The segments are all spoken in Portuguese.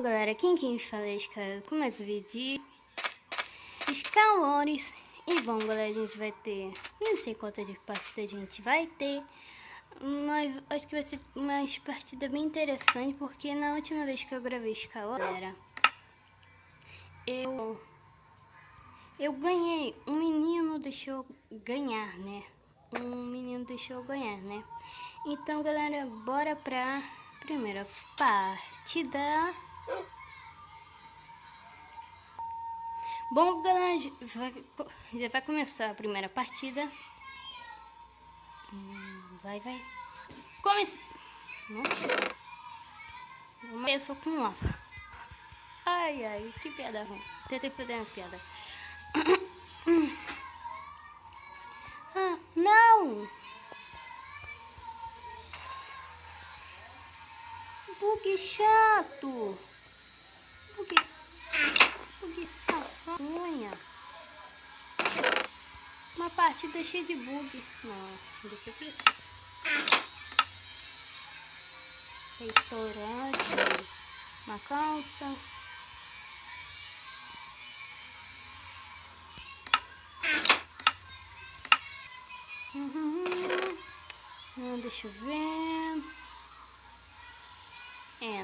Galera, quem fala é Scarlet com mais um vídeo de Skywars. E bom, galera, a gente vai ter, não sei quantas de partida a gente vai ter, mas acho que vai ser uma partida bem interessante, porque na última vez que eu gravei Skywars, galera, eu ganhei, um menino deixou ganhar, né? Então, galera, bora pra primeira partida. Bom, galera, já vai começar a primeira partida. Vai. Começa. Nossa. Uma pessoa com lava. Ai, que piada ruim. Tentei fazer uma piada. Ah, não! Bug chato. Bug safadinha. Uma partida cheia de bug. Nossa, do que eu preciso. Restaurante. Uma calça. Deixa eu ver.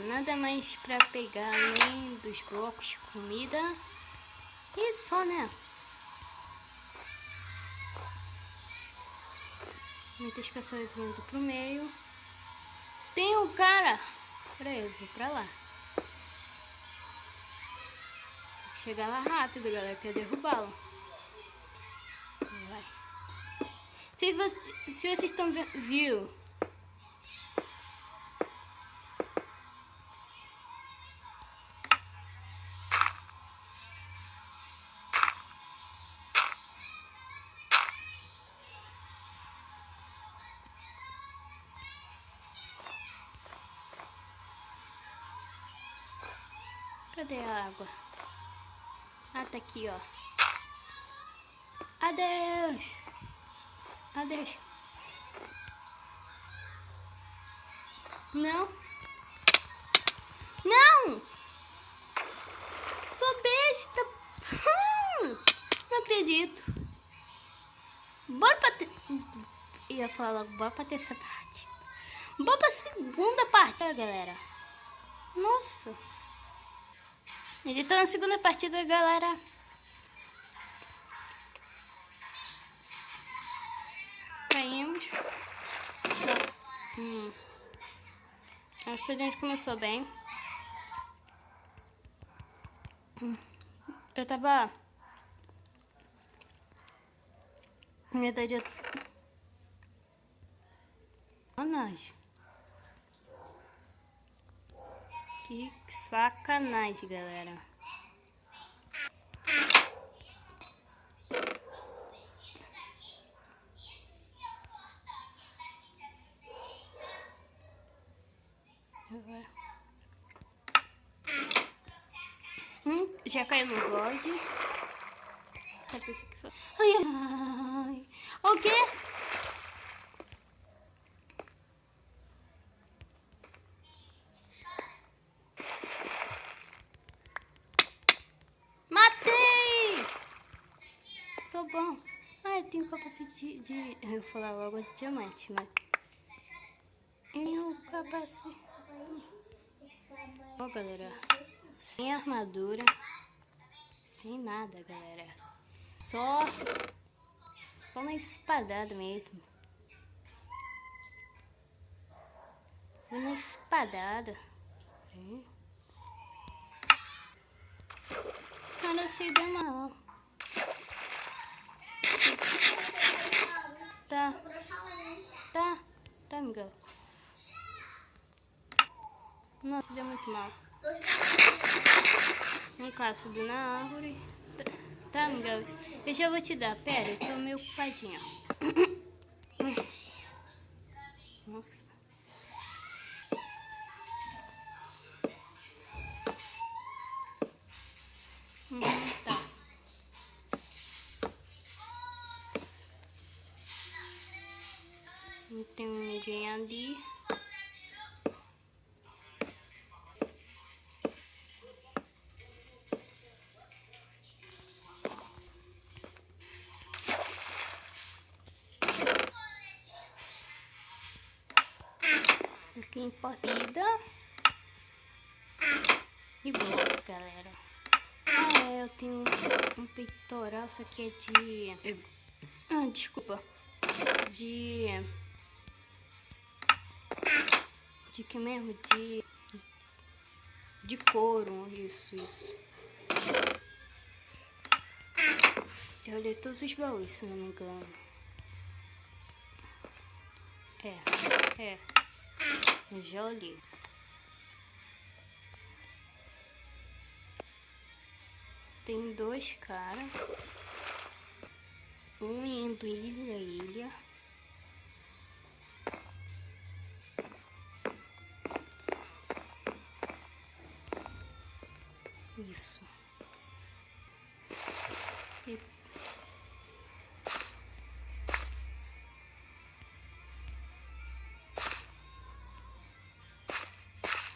Nada mais pra pegar além dos blocos de comida. E só, né? Muitas pessoas indo pro meio. Tem um cara. Peraí, eu vou pra lá. Tem que chegar lá rápido, galera. Quer derrubá-lo. Vai. Se vocês estão vendo, viu? Cadê a água? Ah, tá aqui, ó. Adeus. Não. Sou besta. Não acredito. Bora pra ia falar logo, bora pra terceira parte. Bora pra segunda parte, galera. Nossa. Ele tá na segunda partida, galera. Caímos. Acho que a gente começou bem. Eu tava... Na verdade, sacanagem. Que sacanagem, galera. Já caiu no void. Ai. O quê? Matei! Sou bom. Eu tenho capacete de... Eu vou falar logo de diamante, mas... Eu capacete... Ó, galera. Sem armadura. Sem nada, galera. Só na espadada mesmo. Fui na espadada. Cara, sei dar mal. Tá, Miguel. Nossa, deu muito mal. Um cara subiu na árvore. Tá, Miguel. Eu já vou te dar. Pera, eu tô meio ocupadinha. Nossa. Tá. Não tem ninguém ali. Aqui em partida. E boa, galera. Eu tenho um peitoral, isso aqui é de... desculpa. De que mesmo? De couro, isso. Eu olhei todos os baús, se não me engano. Eu já olhei. Tem 2 caras. Um indo ilha a ilha. Isso.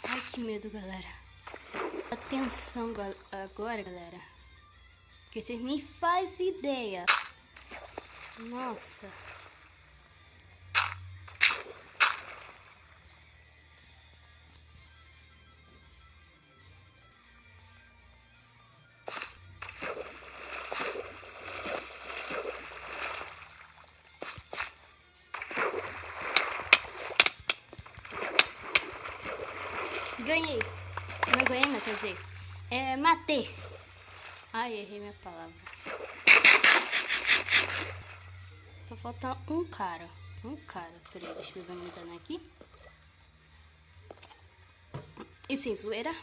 Ai, que medo, galera. Atenção agora, galera. Porque vocês nem fazem ideia. Nossa. Ganhei. Não ganhei, não, quer dizer. Matei. Ai, errei minha palavra. Só falta um cara. Peraí, deixa eu ver me dando aqui. E sem zoeira.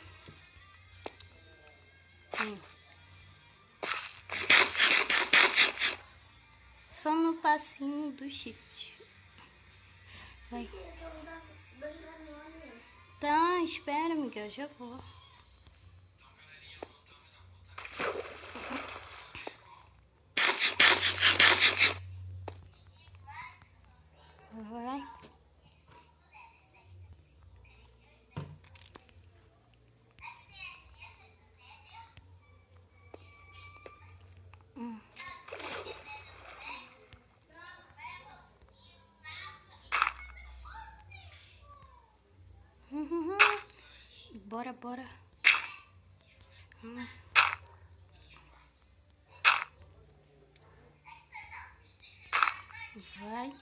Só no passinho do shift. Vai. Tá, espera, Miguel, já vou. Vai. Bora. Vai.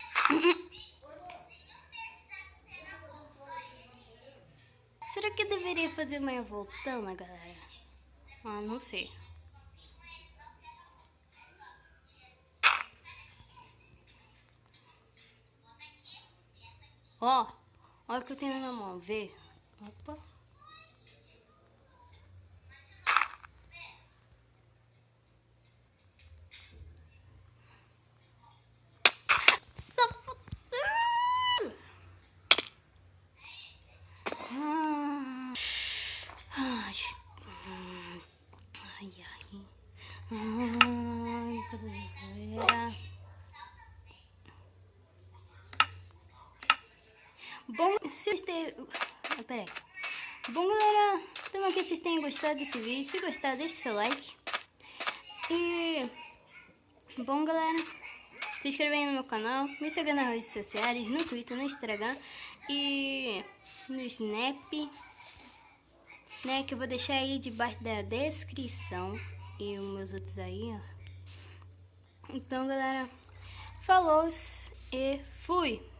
Será que eu deveria fazer amanhã voltando, galera? Não sei. Olha o que eu tenho na minha mão, vê? Opa. Bom, peraí. Bom, galera, espero que vocês tenham gostado desse vídeo. Se gostar, deixe seu like. E, bom, galera, se inscrevem no meu canal, me sigam nas redes sociais, no Twitter, no Instagram e no Snap, né, que eu vou deixar aí debaixo da descrição e os meus outros aí, ó. Então, galera, falou e fui!